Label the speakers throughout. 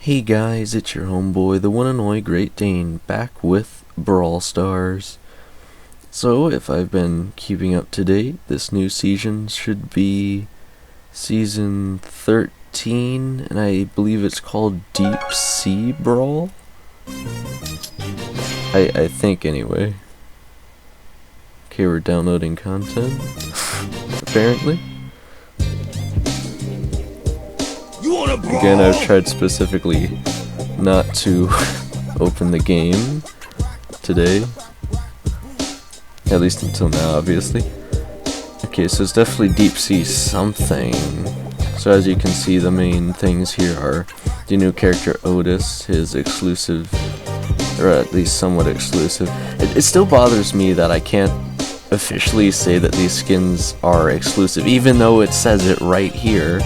Speaker 1: Hey guys, it's your homeboy, the one and only Great Dane, back with Brawl Stars. So, if I've been keeping up to date, this new season should be Season 13, and I believe it's called Sea Brawl? I think anyway. Okay, we're downloading content, apparently. Again, I've tried specifically not to open the game today, at least until now, obviously. Okay, so it's definitely deep sea something. So as you can see, the main things here are the new character Otis, his exclusive, or at least somewhat exclusive. It still bothers me that I can't officially say that these skins are exclusive, even though it says it right here.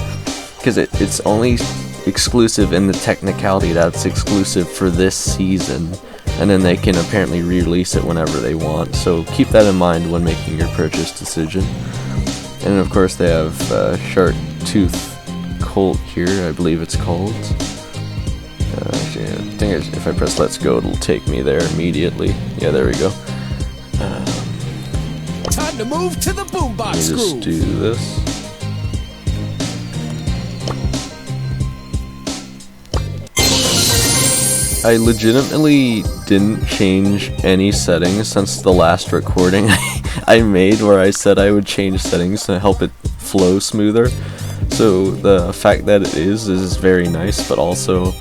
Speaker 1: Because it's only exclusive in the technicality that it's exclusive for this season, and then they can apparently re-release it whenever they want, so keep that in mind when making your purchase decision. And of course they have Shark Tooth Colt here, I believe it's called. Actually, I think if I press let's go it'll take me there immediately. Yeah, there we go.
Speaker 2: Time to move to the boombox.
Speaker 1: Let me just do this. I legitimately didn't change any settings since the last recording I made where I said I would change settings to help it flow smoother. So the fact that it is very nice, but also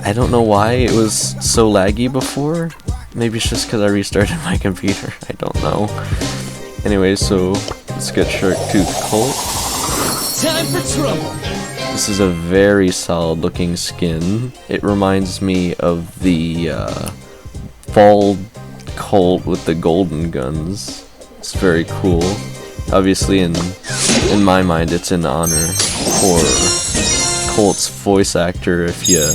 Speaker 1: I don't know why it was so laggy before. Maybe it's just because I restarted my computer. I don't know. Anyway, so let's get Shark Tooth Colt.
Speaker 2: Time for trouble.
Speaker 1: This is a very solid looking skin. It reminds me of the bald Colt with the golden guns. It's very cool. Obviously in my mind it's in honor for Colt's voice actor. If you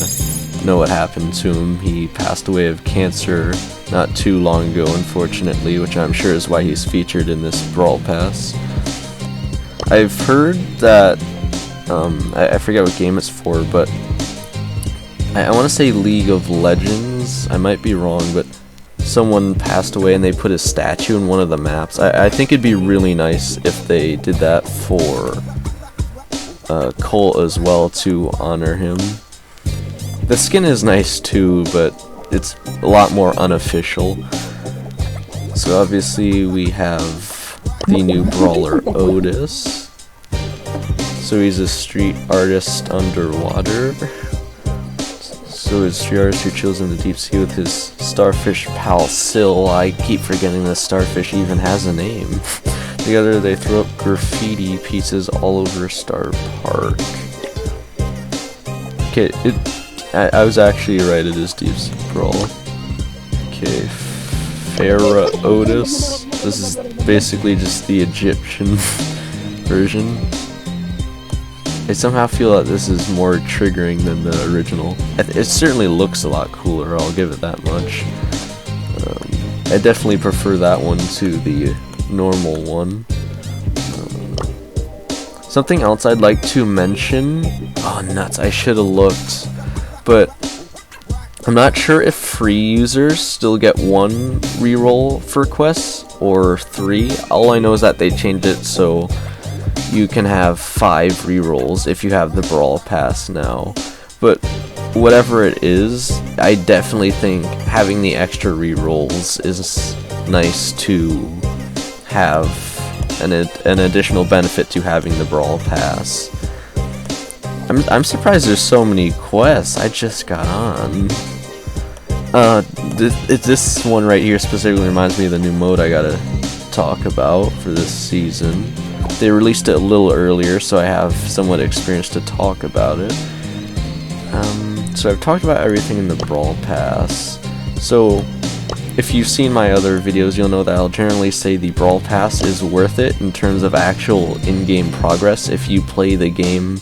Speaker 1: know what happened to him, he passed away of cancer not too long ago, unfortunately, which I'm sure is why he's featured in this Brawl Pass. I've heard that I forget what game it's for, but I want to say League of Legends. I might be wrong, but someone passed away and they put his statue in one of the maps. I think it'd be really nice if they did that for Colt as well to honor him. The skin is nice too, but it's a lot more unofficial. So obviously we have the new brawler Otis. So he's a street artist underwater. So he's a street artist who chills in the deep sea with his starfish pal Syl. I keep forgetting that starfish even has a name. Together they throw up graffiti pieces all over Star Park. Okay, I was actually right, it is Deep Sea Brawl. Okay, Farah Otis. This is basically just the Egyptian version. I somehow feel that this is more triggering than the original. It certainly looks a lot cooler, I'll give it that much. I definitely prefer that one to the normal one. Something else I'd like to mention... Oh nuts, I should have looked. But I'm not sure if free users still get 1 reroll for quests or 3. All I know is that they changed it so you can have 5 rerolls if you have the Brawl Pass now. But whatever it is, I definitely think having the extra rerolls is nice to have an additional benefit to having the Brawl Pass. I'm surprised there's so many quests. I just got on. This one right here specifically reminds me of the new mode I gotta talk about for this season. They released it a little earlier, so I have somewhat experience to talk about it. So I've talked about everything in the Brawl Pass. So if you've seen my other videos, you'll know that I'll generally say the Brawl Pass is worth it in terms of actual in-game progress. If you play the game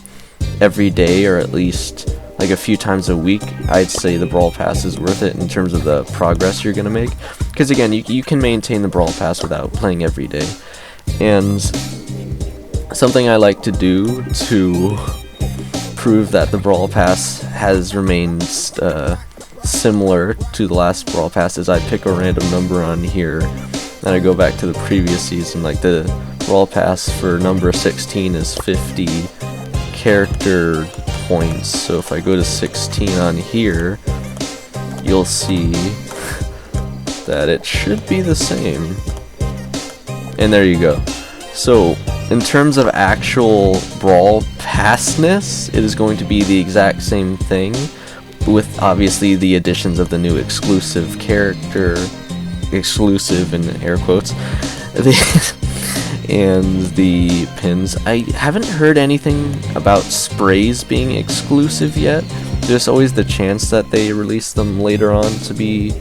Speaker 1: every day, or at least like a few times a week, I'd say the Brawl Pass is worth it in terms of the progress you're gonna make. Because again, you can maintain the Brawl Pass without playing every day. And something I like to do to prove that the Brawl Pass has remained similar to the last Brawl Pass is I pick a random number on here, and I go back to the previous season. Like the Brawl Pass for number 16 is 50 character points, so if I go to 16 on here, you'll see that it should be the same. And there you go. So in terms of actual Brawl Passness, it is going to be the exact same thing, with obviously the additions of the new exclusive character, exclusive in air quotes, and the pins. I haven't heard anything about sprays being exclusive yet. There's always the chance that they release them later on to be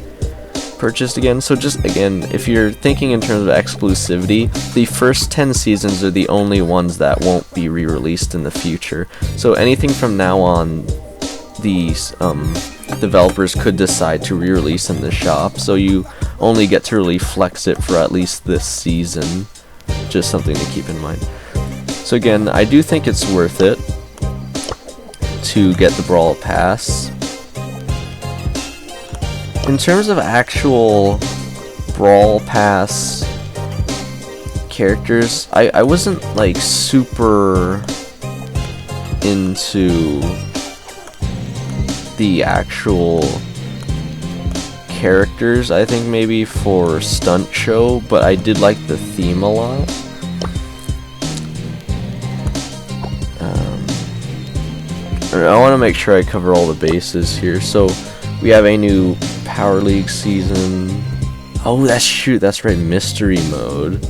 Speaker 1: purchased again. So just again, if you're thinking in terms of exclusivity, the first 10 seasons are the only ones that won't be re-released in the future. So anything from now on, these developers could decide to re-release in the shop, so you only get to really flex it for at least this season. Just something to keep in mind. So again, I do think it's worth it to get the Brawl Pass. In terms of actual Brawl Pass characters, I wasn't like super into the actual characters. I think maybe for Stunt Show, but I did like the theme a lot. I want to make sure I cover all the bases here. So we have a new Power League season. Oh, that's right, mystery mode.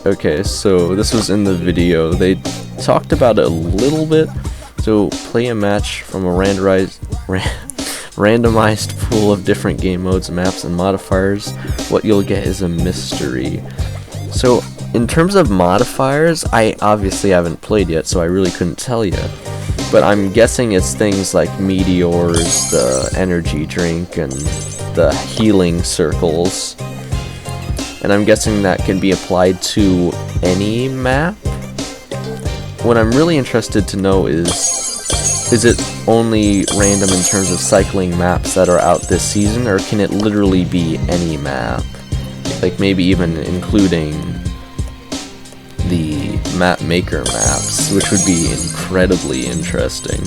Speaker 1: Okay, so this was in the video. They talked about it a little bit. So play a match from a randomized pool of different game modes, maps, and modifiers. What you'll get is a mystery. So in terms of modifiers, I obviously haven't played yet, so I really couldn't tell you. But I'm guessing it's things like meteors, the energy drink, and the healing circles. And I'm guessing that can be applied to any map. What I'm really interested to know is it only random in terms of cycling maps that are out this season, or can it literally be any map? Like maybe even including the map maker maps, which would be incredibly interesting.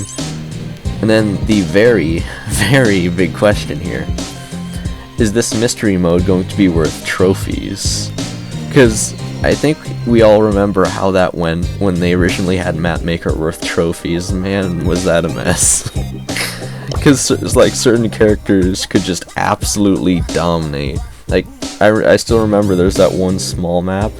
Speaker 1: And then the very, very big question here: is this mystery mode going to be worth trophies? Because I think we all remember how that went when they originally had map maker worth trophies. Man, was that a mess. Because like certain characters could just absolutely dominate. Like I still remember there's that one small map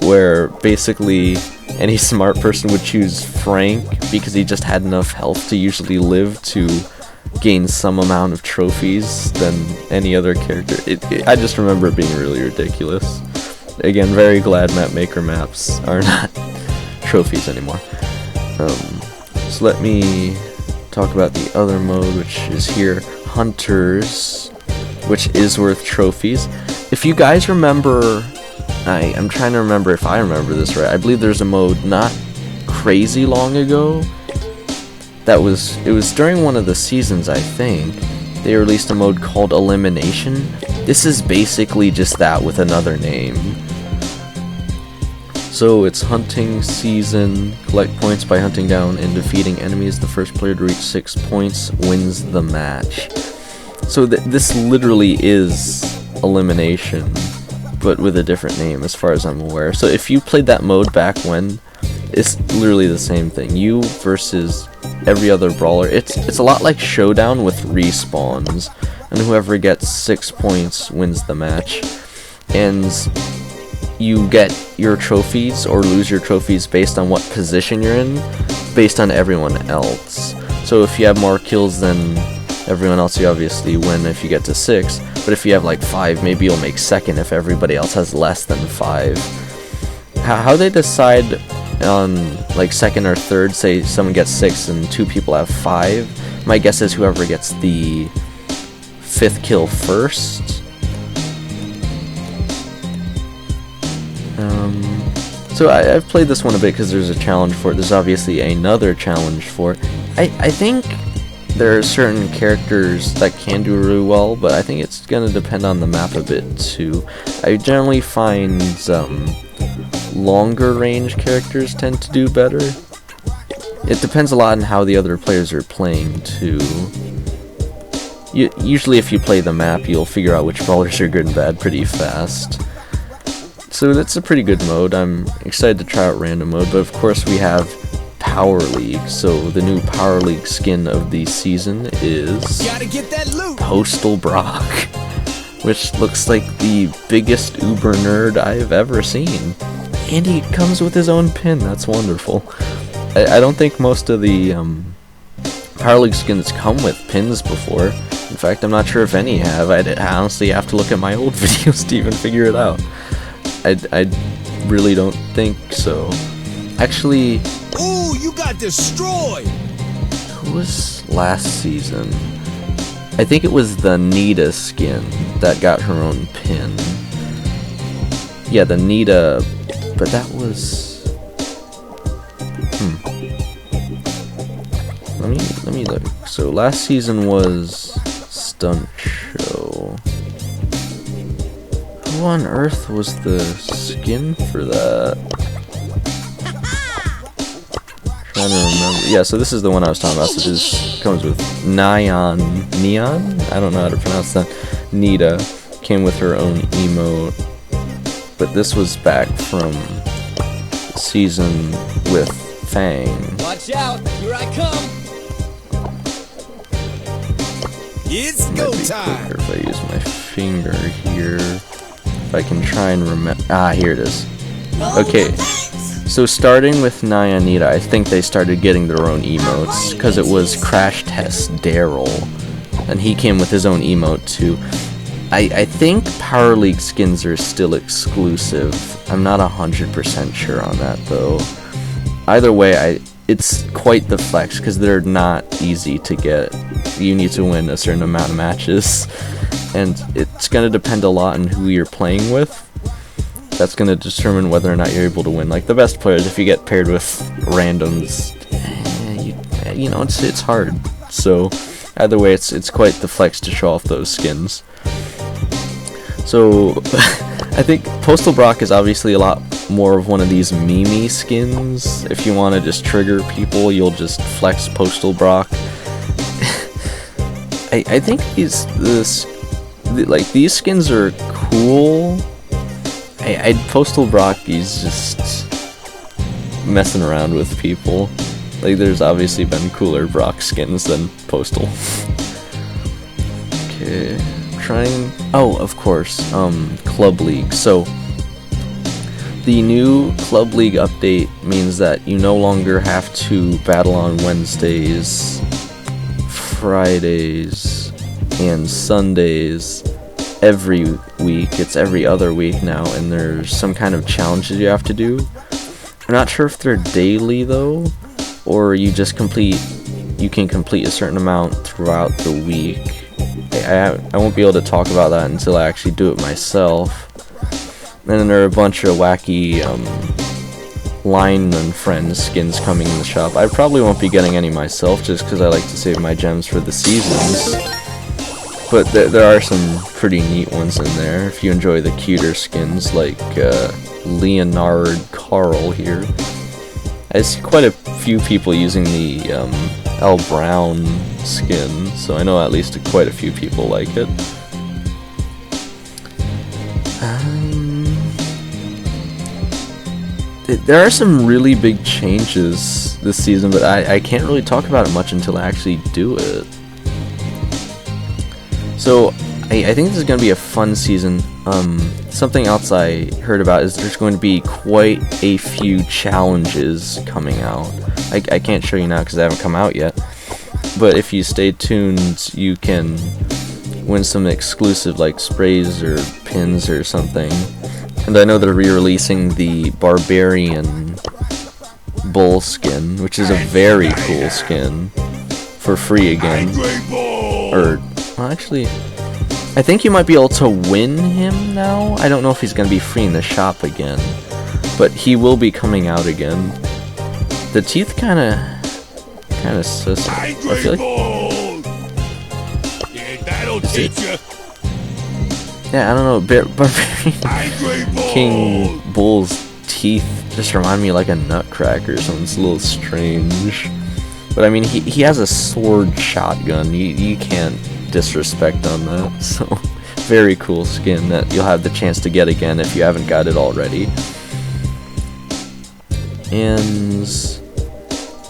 Speaker 1: where basically any smart person would choose Frank because he just had enough health to usually live to gain some amount of trophies than any other character. I just remember it being really ridiculous. Again, very glad map maker maps are not trophies anymore. So let me talk about the other mode, which is here, Hunters, which is worth trophies. If you guys remember, I'm trying to remember if I remember this right. I believe there's a mode not crazy long ago it was during one of the seasons, I think. They released a mode called Elimination. This is basically just that with another name. So it's hunting season. Collect points by hunting down and defeating enemies. The first player to reach 6 points wins the match. So this literally is Elimination, but with a different name as far as I'm aware. So if you played that mode back when, it's literally the same thing. You versus every other brawler. It's a lot like Showdown with respawns, and whoever gets 6 points wins the match. And you get your trophies or lose your trophies based on what position you're in, based on everyone else. So if you have more kills than everyone else, you obviously win if you get to 6. But if you have like 5, maybe you'll make second if everybody else has less than 5. How they decide on like second or third, say someone gets 6 and 2 people have 5, my guess is whoever gets the 5th kill first. So I've played this one a bit because there's a challenge for it. There's obviously another challenge for it. I think there are certain characters that can do really well, but I think it's gonna depend on the map a bit too. I generally find longer range characters tend to do better. It depends a lot on how the other players are playing too. Usually if you play the map, you'll figure out which brawlers are good and bad pretty fast. So that's a pretty good mode. I'm excited to try out random mode, but of course we have Power League. So the new Power League skin of the season is
Speaker 2: Gotta get that loot.
Speaker 1: Postal Brock, which looks like the biggest uber nerd I've ever seen. And he comes with his own pin. That's wonderful. I don't think most of the Power League skins come with pins before. In fact, I'm not sure if any have. I honestly have to look at my old videos to even figure it out. I really don't think so. Actually...
Speaker 2: Ooh, you got destroyed!
Speaker 1: Who was last season? I think it was the Nita skin that got her own pin. Yeah, the Nita... But that was... Let me look. So last season was Stunt Show. Who on earth was the skin for that? Trying to remember. Yeah, so this is the one I was talking about. So this comes with Neon. I don't know how to pronounce that. Nita came with her own emote, but this was back from season with Fang.
Speaker 2: Watch out, here I come. It's go time.
Speaker 1: If I use my finger here, if I can try and remember. Ah, here it is. Okay, so starting with Naya Nita, I think they started getting their own emotes because it was Crash Test Daryl, and he came with his own emote too. I think Power League skins are still exclusive. I'm not 100% sure on that though. Either way, it's quite the flex because they're not easy to get. You need to win a certain amount of matches, and it's going to depend a lot on who you're playing with. That's going to determine whether or not you're able to win. Like the best players, if you get paired with randoms, you know, it's hard. So either way, it's quite the flex to show off those skins. So I think Postal Brock is obviously a lot more of one of these meme skins. If you want to just trigger people, you'll just flex Postal Brock. I think these skins are cool. Postal Brock, he's just messing around with people. Like there's obviously been cooler Brock skins than Postal. Okay, trying. Oh, of course, Club League. So the new Club League update means that you no longer have to battle on Wednesdays, Fridays, and Sundays every week. It's every other week now, and there's some kind of challenges you have to do. I'm not sure if they're daily though, or you can complete a certain amount throughout the week. I won't be able to talk about that until I actually do it myself. And then there are a bunch of wacky Lineman Friends skins coming in the shop. I probably won't be getting any myself just because I like to save my gems for the seasons. But there are some pretty neat ones in there if you enjoy the cuter skins like Leonard Carl here. I see quite a few people using the L Brown skin, so I know at least quite a few people like it. There are some really big changes this season, but I can't really talk about it much until I actually do it. So I think this is going to be a fun season. Something else I heard about is there's going to be quite a few challenges coming out. I can't show you now because they haven't come out yet, but if you stay tuned, you can win some exclusive like sprays or pins or something. And I know they're re-releasing the Barbarian Bull skin, which is a very cool skin, for free again. Or, well, actually, I think you might be able to win him now. I don't know if he's going to be free in the shop again, but he will be coming out again. The teeth kind of kind of sus. I feel like,
Speaker 2: yeah, that'll teach you.
Speaker 1: yeah, I don't know. King Bull's teeth just remind me like a nutcracker, so it's a little strange. But I mean, he has a sword shotgun. You can't disrespect on that. So very cool skin that you'll have the chance to get again if you haven't got it already. And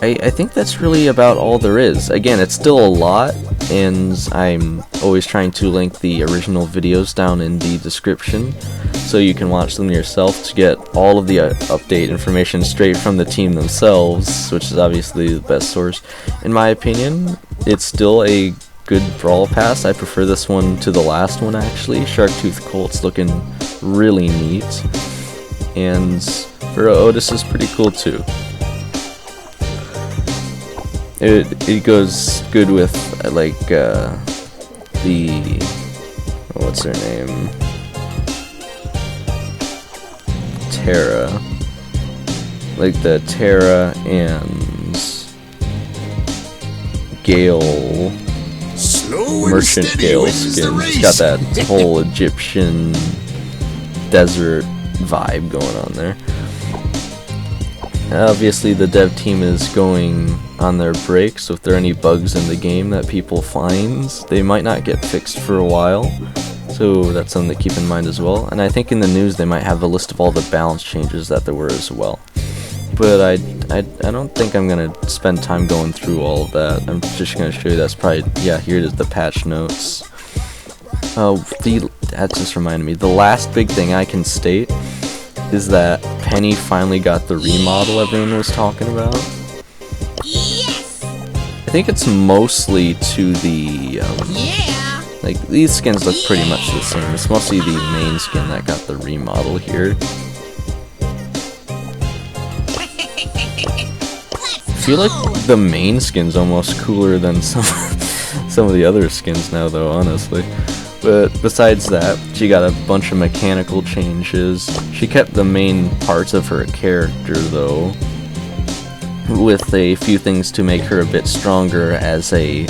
Speaker 1: I think that's really about all there is. Again, it's still a lot, and I'm always trying to link the original videos down in the description so you can watch them yourself to get all of the update information straight from the team themselves, which is obviously the best source. In my opinion, it's still a good Brawl Pass. I prefer this one to the last one, actually. Tooth Colt's looking really neat, and for Otis is pretty cool too. It goes good with like the what's her name, Terra, like the Terra and Gale, Merchant Gale skin. It's got that whole Egyptian desert vibe going on there. Obviously the dev team is going on their break, so if there are any bugs in the game that people find, they might not get fixed for a while, so that's something to keep in mind as well. And I think in the news they might have a list of all the balance changes that there were as well, but I don't think I'm gonna spend time going through all of that. I'm just gonna show you. That's probably, yeah, here it is, the patch notes. That just reminded me, the last big thing I can state is that Penny finally got the remodel everyone was talking about.
Speaker 3: Yes!
Speaker 1: I think it's mostly to the, like, these skins look pretty much the same. It's mostly the main skin that got the remodel here. I feel like the main skin's almost cooler than some of the other skins now, though, honestly. But besides that, she got a bunch of mechanical changes. She kept the main parts of her character, though, with a few things to make her a bit stronger as a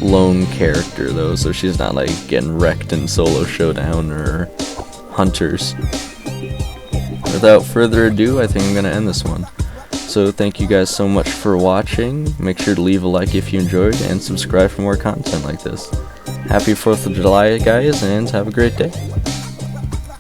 Speaker 1: lone character, though, so she's not like getting wrecked in solo showdown or hunters. Without further ado, I think I'm gonna end this one. So thank you guys so much for watching. Make sure to leave a like if you enjoyed, and subscribe for more content like this. Happy 4th of July, guys, and have a great day.